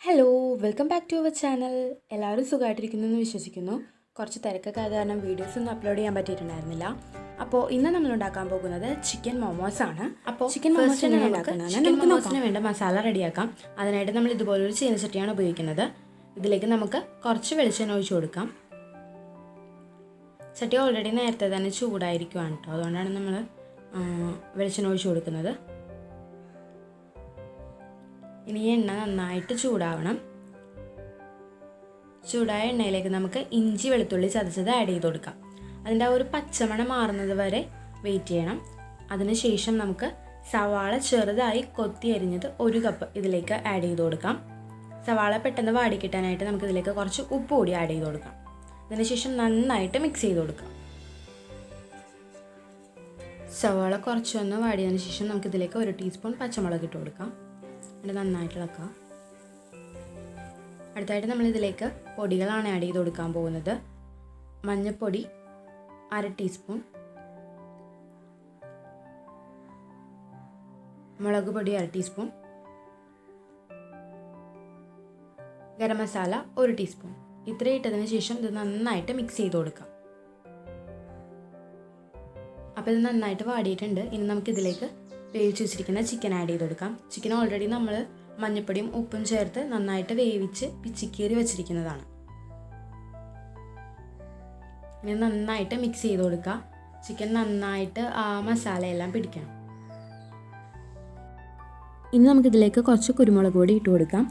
Hello welcome back to our channel. എല്ലാവരും സുഖമായിട്ടിരിക്കുന്നു എന്ന് വിശ്വസിക്കുന്നു. കുറച്ച് തിരക്കൊക്കെ ആയത് കാരണം വീഡിയോസൊന്നും അപ്ലോഡ് ചെയ്യാൻ പറ്റിയിട്ടുണ്ടായിരുന്നില്ല. അപ്പോൾ ഇന്ന് നമ്മൾ ഉണ്ടാക്കാൻ പോകുന്നത് ചിക്കൻ മോമോസ് ആണ്. അപ്പോൾ ചിക്കൻ മോമോസിന് വേണ്ട മസാല റെഡിയാക്കാം. അതിനായിട്ട് നമ്മൾ ഇതുപോലൊരു ചീനച്ചട്ടിയാണ് ഉപയോഗിക്കുന്നത്. ഇതിലേക്ക് നമുക്ക് കുറച്ച് വെളിച്ചെണ്ണ ഒഴിച്ചു കൊടുക്കാം. ചട്ടി ഓൾറെഡി നേരത്തെ തന്നെ ചൂടായിരിക്കുവാണ് കേട്ടോ, അതുകൊണ്ടാണ് നമ്മൾ വെളിച്ചെണ്ണ ഒഴിച്ചു കൊടുക്കുന്നത്. ഇനി എണ്ണ നന്നായിട്ട് ചൂടാവണം. ചൂടായ എണ്ണയിലേക്ക് നമുക്ക് ഇഞ്ചി വെളുത്തുള്ളി ചതച്ചത് ആഡ് ചെയ്ത് കൊടുക്കാം. അതിൻ്റെ ആ ഒരു പച്ചമണം മാറുന്നത് വരെ വെയിറ്റ് ചെയ്യണം. അതിനുശേഷം നമുക്ക് സവാള ചെറുതായി കൊത്തി അരിഞ്ഞത് 1 കപ്പ് ഇതിലേക്ക് ആഡ് ചെയ്ത് കൊടുക്കാം. സവാള പെട്ടെന്ന് വാടിക്കിട്ടാനായിട്ട് നമുക്ക് ഇതിലേക്ക് കുറച്ച് ഉപ്പ് കൂടി ആഡ് ചെയ്ത് കൊടുക്കാം. അതിനുശേഷം നന്നായിട്ട് മിക്സ് ചെയ്ത് കൊടുക്കാം. സവാള കുറച്ചൊന്ന് വാടിയതിന് ശേഷം നമുക്കിതിലേക്ക് 1 ടീസ്പൂൺ പച്ചമുളക് ഇട്ട് കൊടുക്കാം. എന്നിട്ട് നന്നായിട്ട് ഇളക്കാം. അടുത്തായിട്ട് നമ്മളിതിലേക്ക് പൊടികളാണ് ആഡ് ചെയ്ത് കൊടുക്കാൻ പോകുന്നത്. മഞ്ഞൾപ്പൊടി 1/2 ടീസ്പൂൺ, മുളക് പൊടി 1/2 ടീസ്പൂൺ, ഗരം മസാല 1 ടീസ്പൂൺ. ഇത്രയും ഇട്ടതിന് ശേഷം ഇത് നന്നായിട്ട് മിക്സ് ചെയ്ത് കൊടുക്കാം. അപ്പോൾ ഇത് നന്നായിട്ട് വാടിയിട്ടുണ്ട്. ഇനി നമുക്കിതിലേക്ക് വേവിച്ച് വെച്ചിരിക്കുന്ന ചിക്കൻ ആഡ് ചെയ്ത് കൊടുക്കാം. ചിക്കൻ ഓൾറെഡി നമ്മൾ മഞ്ഞൾപ്പൊടിയും ഉപ്പും ചേർത്ത് നന്നായിട്ട് വേവിച്ച് പിച്ചിക്കേറി വെച്ചിരിക്കുന്നതാണ്. ഇനി നന്നായിട്ട് മിക്സ് ചെയ്ത് കൊടുക്കുക. ചിക്കൻ നന്നായിട്ട് ആ മസാലയെല്ലാം പിടിക്കണം. ഇനി നമുക്കിതിലേക്ക് കുറച്ച് കുരുമുളക് പൊടി ഇട്ട് കൊടുക്കാം.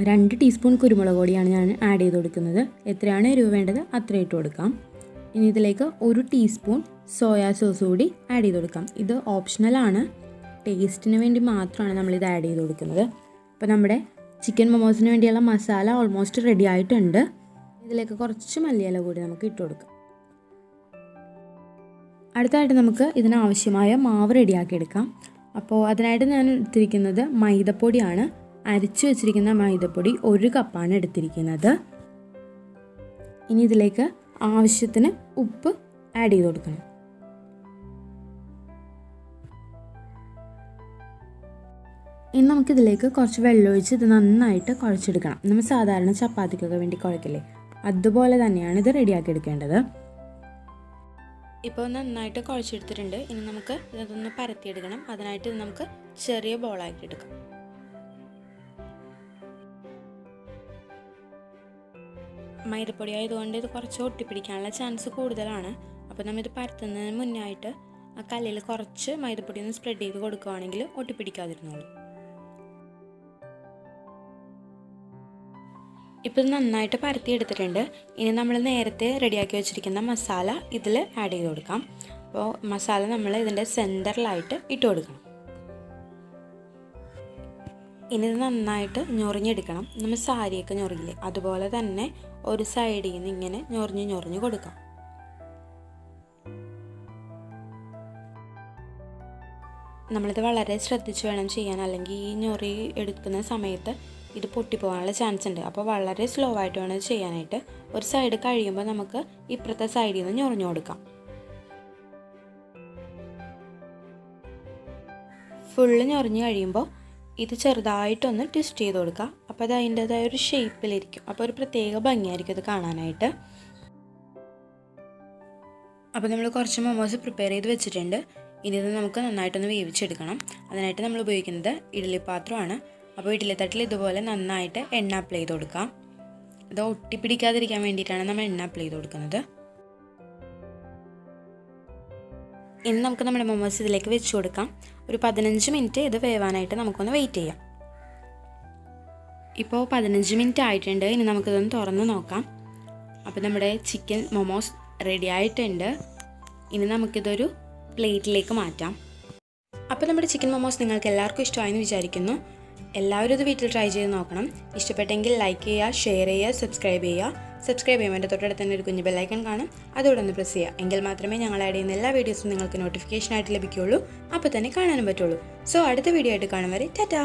2 ടീസ്പൂൺ കുരുമുളക് പൊടിയാണ് ഞാൻ ആഡ് ചെയ്ത് കൊടുക്കുന്നത്. എത്രയാണ് എരിവ് വേണ്ടത് അത്ര ഇട്ട് കൊടുക്കാം. ഇനി ഇതിലേക്ക് 1 ടീസ്പൂൺ സോയാ സോസ് കൂടി ആഡ് ചെയ്ത് കൊടുക്കാം. ഇത് ഓപ്ഷണലാണ്, ടേസ്റ്റിന് വേണ്ടി മാത്രമാണ് നമ്മളിത് ആഡ് ചെയ്ത് കൊടുക്കുന്നത്. അപ്പോൾ നമ്മുടെ ചിക്കൻ മൊമോസിന് വേണ്ടിയുള്ള മസാല ഓൾമോസ്റ്റ് റെഡി ആയിട്ടുണ്ട്. ഇതിലേക്ക് കുറച്ച് മല്ലിയില കൂടി നമുക്ക് ഇട്ട് കൊടുക്കാം. അടുത്തായിട്ട് നമുക്ക് ഇതിനാവശ്യമായ മാവ് റെഡിയാക്കി എടുക്കാം. അപ്പോൾ അതിനായിട്ട് ഞാൻ എടുത്തിരിക്കുന്നത് മൈദപ്പൊടിയാണ്. അരച്ച് വെച്ചിരിക്കുന്ന മൈദപ്പൊടി 1 കപ്പാണ് എടുത്തിരിക്കുന്നത്. ഇനി ഇതിലേക്ക് ആവശ്യത്തിന് ഉപ്പ് ആഡ് ചെയ്ത് കൊടുക്കണം. ഇനി നമുക്കിതിലേക്ക് കുറച്ച് വെള്ളമൊഴിച്ച് ഇത് നന്നായിട്ട് കുഴച്ചെടുക്കണം. നമ്മൾ സാധാരണ ചപ്പാത്തിക്കൊക്കെ വേണ്ടി കുഴക്കില്ലേ, അതുപോലെ തന്നെയാണ് ഇത് റെഡിയാക്കി എടുക്കേണ്ടത്. ഇപ്പോൾ നന്നായിട്ട് കുഴച്ചെടുത്തിട്ടുണ്ട്. ഇനി നമുക്ക് ഇതൊന്ന് പരത്തിയെടുക്കണം. അതിനായിട്ട് ഇത് നമുക്ക് ചെറിയ ബോളാക്കി എടുക്കാം. മൈദപ്പൊടി ആയതുകൊണ്ട് ഇത് കുറച്ച് ഒട്ടിപ്പിടിക്കാനുള്ള ചാൻസ് കൂടുതലാണ്. അപ്പോൾ നമ്മൾ ഇത് പരത്തുന്നതിന് മുന്നായിട്ട് ആ കല്ലിൽ കുറച്ച് മൈദപ്പൊടി ഒന്ന് സ്പ്രെഡ് ചെയ്ത് കൊടുക്കുകയാണെങ്കിൽ ഒട്ടിപ്പിടിക്കാതിരുന്നോളൂ. ഇപ്പോൾ നന്നായിട്ട് പരത്തി എടുത്തിട്ടുണ്ട്. ഇനി നമ്മൾ നേരത്തെ റെഡിയാക്കി വെച്ചിരിക്കുന്ന മസാല ഇതിൽ ആഡ് ചെയ്ത് കൊടുക്കാം. അപ്പോൾ മസാല നമ്മൾ ഇതിൻ്റെ സെൻറ്ററിലായിട്ട് ഇട്ട് കൊടുക്കണം. ഇനി ഇത് നന്നായിട്ട് ഞൊറിഞ്ഞെടുക്കണം. നമ്മൾ സാരിയൊക്കെ ഞൊറിയില്ലേ, അതുപോലെ തന്നെ ഒരു സൈഡിൽ നിന്ന് ഇങ്ങനെ ഞൊറിഞ്ഞ് കൊടുക്കാം. നമ്മളിത് വളരെ ശ്രദ്ധിച്ച് വേണം ചെയ്യാൻ, അല്ലെങ്കിൽ ഈ ഞൊറി എടുക്കുന്ന സമയത്ത് ഇത് പൊട്ടിപ്പോകാനുള്ള ചാൻസ് ഉണ്ട്. അപ്പോൾ വളരെ സ്ലോ ആയിട്ട് വേണം ചെയ്യാനായിട്ട്. ഒരു സൈഡ് കഴിയുമ്പോൾ നമുക്ക് ഇപ്പുറത്തെ സൈഡിൽ നിന്ന് ഞൊറിഞ്ഞു കൊടുക്കാം. ഫുള്ള് ഞൊറിഞ്ഞ് കഴിയുമ്പോൾ ഇത് ചെറുതായിട്ടൊന്ന് ട്വിസ്റ്റ് ചെയ്ത് കൊടുക്കുക. അപ്പോൾ അത് അതിൻ്റേതായ ഒരു ഷേപ്പിലിരിക്കും. അപ്പോൾ ഒരു പ്രത്യേക ഭംഗിയായിരിക്കും ഇത് കാണാനായിട്ട്. അപ്പോൾ നമ്മൾ കുറച്ച് മൊമോസ് പ്രിപ്പയർ ചെയ്ത് വെച്ചിട്ടുണ്ട്. ഇനി ഇത് നമുക്ക് നന്നായിട്ടൊന്ന് വേവിച്ചെടുക്കണം. അതിനായിട്ട് നമ്മൾ ഉപയോഗിക്കുന്നത് ഇഡ്ഡലി പാത്രമാണ്. അപ്പോൾ ഇഡ്ഡലി തട്ടിൽ ഇതുപോലെ നന്നായിട്ട് എണ്ണ അപ്ലൈ ചെയ്ത് കൊടുക്കാം. ഇത് ഒട്ടിപ്പിടിക്കാതിരിക്കാൻ വേണ്ടിയിട്ടാണ് നമ്മൾ എണ്ണ അപ്ലൈ ചെയ്ത് കൊടുക്കുന്നത്. ഇനി നമുക്ക് നമ്മുടെ മൊമോസ് ഇതിലേക്ക് വെച്ച് കൊടുക്കാം. ഒരു 15 മിനിറ്റ് ഇത് വേവാനായിട്ട് നമുക്കൊന്ന് വെയിറ്റ് ചെയ്യാം. ഇപ്പോൾ 15 മിനിറ്റ് ആയിട്ടുണ്ട്. ഇനി നമുക്കിതൊന്ന് തുറന്ന് നോക്കാം. അപ്പോൾ നമ്മുടെ ചിക്കൻ മൊമോസ് റെഡി ആയിട്ടുണ്ട്. ഇനി നമുക്കിതൊരു പ്ലേറ്റിലേക്ക് മാറ്റാം. അപ്പോൾ നമ്മുടെ ചിക്കൻ മൊമോസ് നിങ്ങൾക്ക് എല്ലാവർക്കും ഇഷ്ടമായെന്ന് വിചാരിക്കുന്നു. എല്ലാവരും ഇത് വീട്ടിൽ ട്രൈ ചെയ്ത് നോക്കണം. ഇഷ്ടപ്പെട്ടെങ്കിൽ ലൈക്ക് ചെയ്യുക, ഷെയർ ചെയ്യുക, സബ്സ്ക്രൈബ് ചെയ്യുമ്പോൾ എൻ്റെ തൊട്ടടുത്ത് തന്നെ ഒരു കുഞ്ഞ് ബെല്ലൈക്കൺ കാണും. അതോടെ ഒന്ന് പ്രസ് ചെയ്യുക. എങ്കിൽ മാത്രമേ ഞങ്ങൾ ആഡ് ചെയ്യുന്ന എല്ലാ വീഡിയോസും നിങ്ങൾക്ക് നോട്ടിഫിക്കേഷനായിട്ട് ലഭിക്കുകയുള്ളൂ. അപ്പോൾ തന്നെ കാണാനും പറ്റുള്ളൂ. സോ അടുത്ത വീഡിയോ ആയിട്ട് കാണും വരെ ടാറ്റാ.